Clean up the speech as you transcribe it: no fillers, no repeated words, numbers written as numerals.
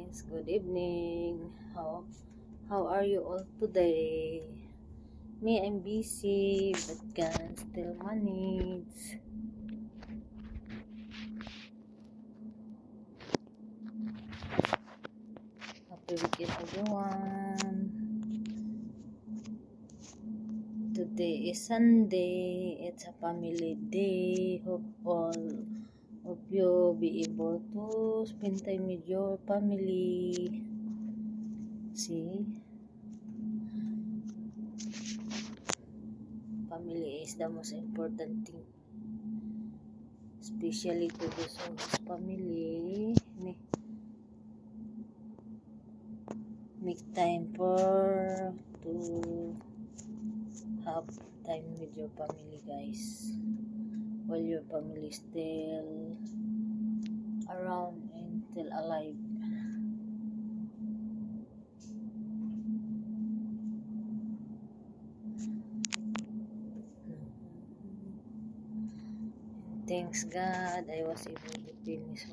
guys, good evening. How are you all today? Me, I'm busy but can still manage. Happy weekend everyone. Today is Sunday. It's a family day. Hope all of you be able to spend time with your family. See, family is the most important thing, especially to those whose family make time to have time with your family, guys, while your family is still around and still alive. Thanks God I was able to finish